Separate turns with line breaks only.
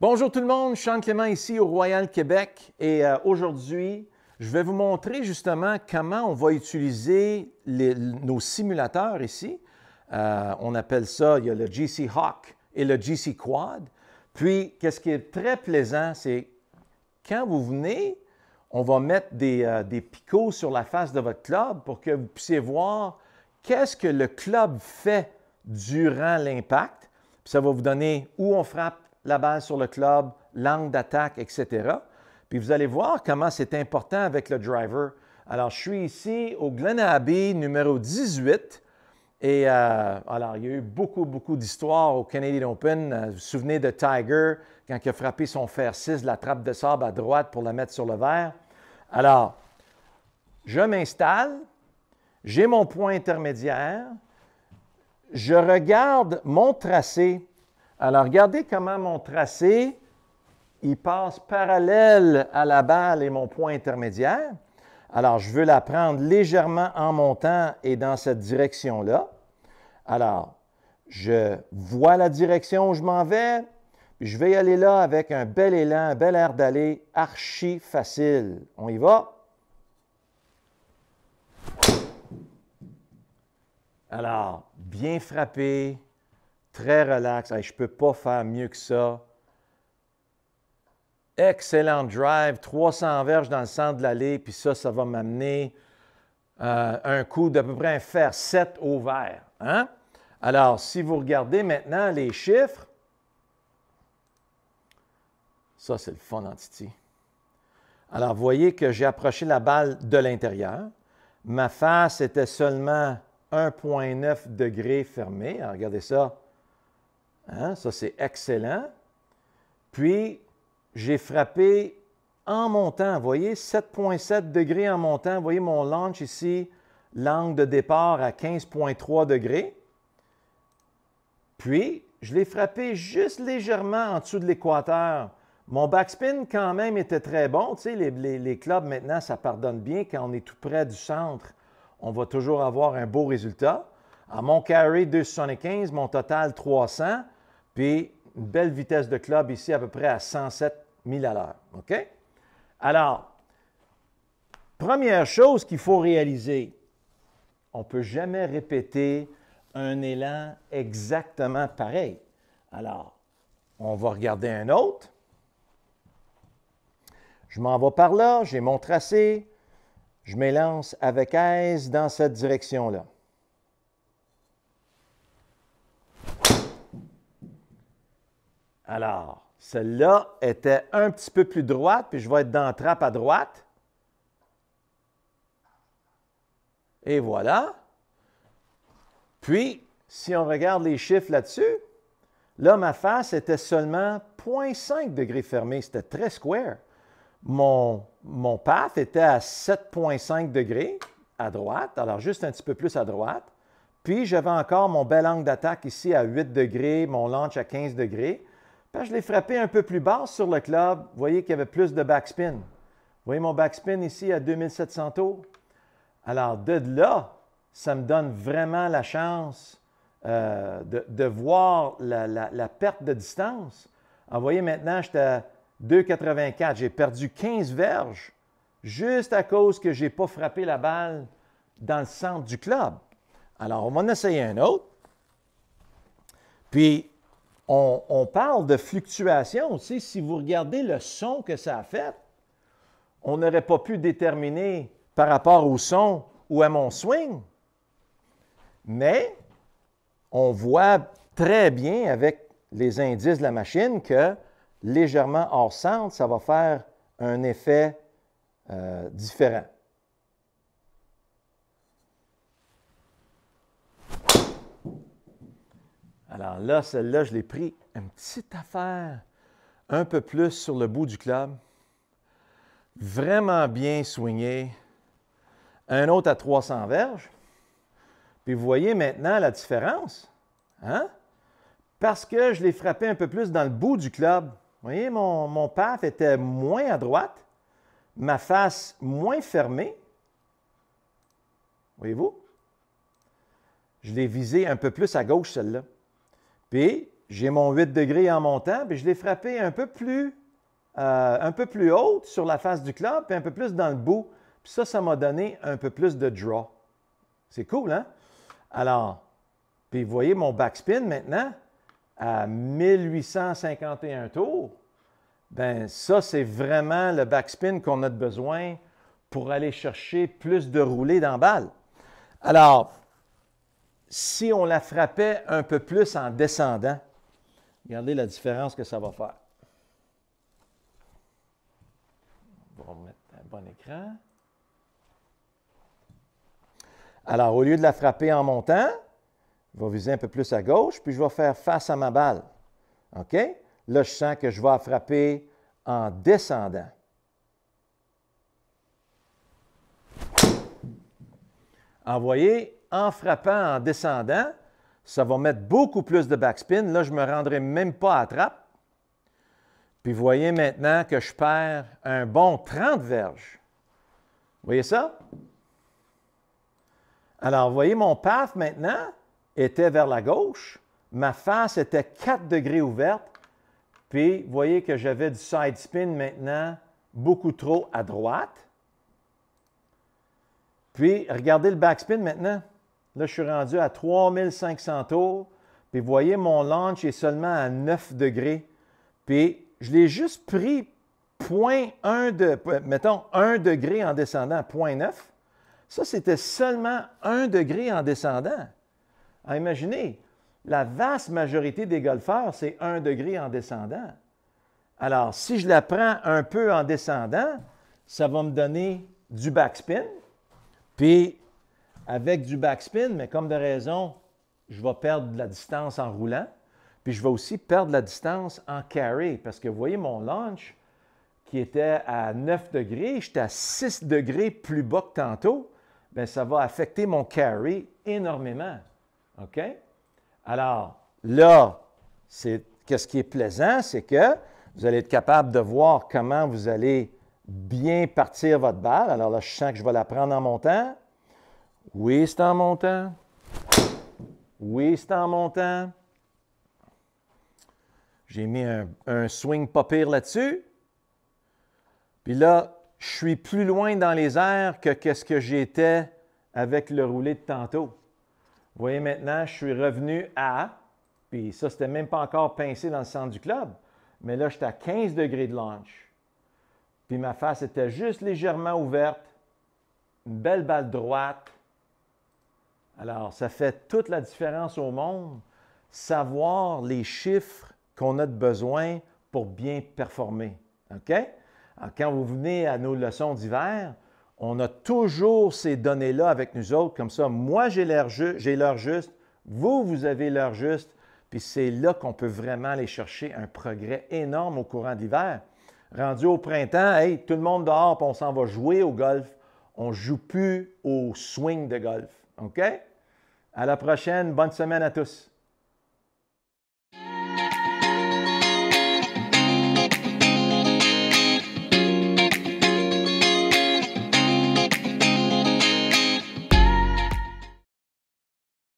Bonjour tout le monde, Sean Clément ici au Royal Québec et aujourd'hui, je vais vous montrer justement comment on va utiliser nos simulateurs ici. On appelle ça, il y a le GC Hawk et le GC Quad. Puis, qu'est-ce qui est très plaisant, c'est quand vous venez, on va mettre des picots sur la face de votre club pour que vous puissiez voir qu'est-ce que le club fait durant l'impact. Puis ça va vous donner où on frappe la balle sur le club, l'angle d'attaque, etc. Puis vous allez voir comment c'est important avec le driver. Alors, je suis ici au Glen Abbey, numéro 18. Et alors, il y a eu beaucoup d'histoires au Canadian Open. Vous vous souvenez de Tiger, quand il a frappé son fer 6 de la trappe de sable à droite pour la mettre sur le verre. Alors, je m'installe, j'ai mon point intermédiaire, je regarde mon tracé. Alors, regardez comment mon tracé, il passe parallèle à la balle et mon point intermédiaire. Alors, je veux la prendre légèrement en montant et dans cette direction-là. Alors, je vois la direction où je m'en vais, puis je vais y aller là avec un bel élan, un bel air d'aller, archi facile. On y va? Alors, bien frappé. Très relax. Hey, je ne peux pas faire mieux que ça. Excellent drive. 300 verges dans le centre de l'allée. Puis ça va m'amener un coup d'à peu près un fer 7 au vert. Hein? Alors, si vous regardez maintenant les chiffres, ça, c'est le fun en titi. Alors, vous voyez que j'ai approché la balle de l'intérieur. Ma face était seulement 1,9 degrés fermée. Alors, regardez ça. Hein? Ça, c'est excellent. Puis, j'ai frappé en montant. Vous voyez, 7,7 degrés en montant. Vous voyez mon launch ici, l'angle de départ à 15,3 degrés. Puis, je l'ai frappé juste légèrement en dessous de l'équateur. Mon backspin, quand même, était très bon. Tu sais, les clubs, maintenant, ça pardonne bien. Quand on est tout près du centre, on va toujours avoir un beau résultat. À mon carry, 275, mon total, 300. Puis, une belle vitesse de club ici, à peu près à 107 000 à l'heure. OK? Alors, première chose qu'il faut réaliser, on ne peut jamais répéter un élan exactement pareil. Alors, on va regarder un autre. Je m'en vais par là, j'ai mon tracé. Je m'élance avec aise dans cette direction-là. Alors, celle-là était un petit peu plus droite, puis je vais être dans la trappe à droite. Et voilà. Puis, si on regarde les chiffres là-dessus, là, ma face était seulement 0,5 degrés fermé. C'était très square. Mon path était à 7,5 degrés à droite, alors juste un petit peu plus à droite. Puis, j'avais encore mon bel angle d'attaque ici à 8 degrés, mon launch à 15 degrés. Puis, je l'ai frappé un peu plus bas sur le club. Vous voyez qu'il y avait plus de backspin. Vous voyez mon backspin ici à 2700 tours? Alors, de là, ça me donne vraiment la chance de voir la perte de distance. Alors, vous voyez maintenant, j'étais à 2,84. J'ai perdu 15 verges juste à cause que je n'ai pas frappé la balle dans le centre du club. Alors, on va en essayer un autre. Puis, on parle de fluctuation aussi. Si vous regardez le son que ça a fait, on n'aurait pas pu déterminer par rapport au son ou à mon swing. Mais on voit très bien avec les indices de la machine que légèrement hors centre, ça va faire un effet différent. Alors là, celle-là, je l'ai pris une petite affaire un peu plus sur le bout du club. Vraiment bien swingé. Un autre à 300 verges. Puis vous voyez maintenant la différence. Hein? Parce que je l'ai frappé un peu plus dans le bout du club. Vous voyez, mon path était moins à droite, ma face moins fermée. Voyez-vous? Je l'ai visé un peu plus à gauche, celle-là. Puis, j'ai mon 8 degrés en montant, puis je l'ai frappé un peu plus haute sur la face du club, puis un peu plus dans le bout. Puis ça m'a donné un peu plus de draw. C'est cool, hein? Alors, puis vous voyez mon backspin maintenant à 1851 tours. Bien, ça, c'est vraiment le backspin qu'on a besoin pour aller chercher plus de roulés dans la balle. Alors, si on la frappait un peu plus en descendant, regardez la différence que ça va faire. On va remettre un bon écran. Alors, au lieu de la frapper en montant, je vais viser un peu plus à gauche, puis je vais faire face à ma balle. OK? Là, je sens que je vais la frapper en descendant. Alors, vous voyez, en frappant en descendant, ça va mettre beaucoup plus de backspin. Là, je ne me rendrai même pas à trappe. Puis, vous voyez maintenant que je perds un bon 30 verges. Vous voyez ça? Alors, vous voyez, mon path maintenant était vers la gauche. Ma face était 4 degrés ouverte. Puis, vous voyez que j'avais du side spin maintenant beaucoup trop à droite. Puis, regardez le backspin maintenant. Là, je suis rendu à 3500 tours. Puis, vous voyez, mon launch est seulement à 9 degrés. Puis, je l'ai juste pris 1 degré en descendant, 0,9. Ça, c'était seulement 1 degré en descendant. Alors, imaginez, la vaste majorité des golfeurs, c'est 1 degré en descendant. Alors, si je la prends un peu en descendant, ça va me donner du backspin. Puis, avec du backspin, mais comme de raison, je vais perdre de la distance en roulant. Puis, je vais aussi perdre la distance en carry. Parce que vous voyez mon launch qui était à 9 degrés, j'étais à 6 degrés plus bas que tantôt. Bien, ça va affecter mon carry énormément. OK? Alors, là, qu'est-ce qui est plaisant, c'est que vous allez être capable de voir comment vous allez bien partir votre balle. Alors là, je sens que je vais la prendre en montant. Oui, c'est en montant. Oui, c'est en montant. J'ai mis un swing pas pire là-dessus. Puis là, je suis plus loin dans les airs que ce que j'étais avec le roulé de tantôt. Vous voyez maintenant, je suis revenu à, puis ça, c'était même pas encore pincé dans le centre du club, mais là, j'étais à 15 degrés de launch. Puis ma face était juste légèrement ouverte, une belle balle droite. Alors, ça fait toute la différence au monde, savoir les chiffres qu'on a de besoin pour bien performer. OK? Alors, quand vous venez à nos leçons d'hiver, on a toujours ces données-là avec nous autres. Comme ça, moi, j'ai l'heure juste, vous avez l'heure juste, puis c'est là qu'on peut vraiment aller chercher un progrès énorme au courant de l'hiver. Rendu au printemps, hey, tout le monde dehors, puis on s'en va jouer au golf. On ne joue plus au swing de golf. OK? À la prochaine. Bonne semaine à tous.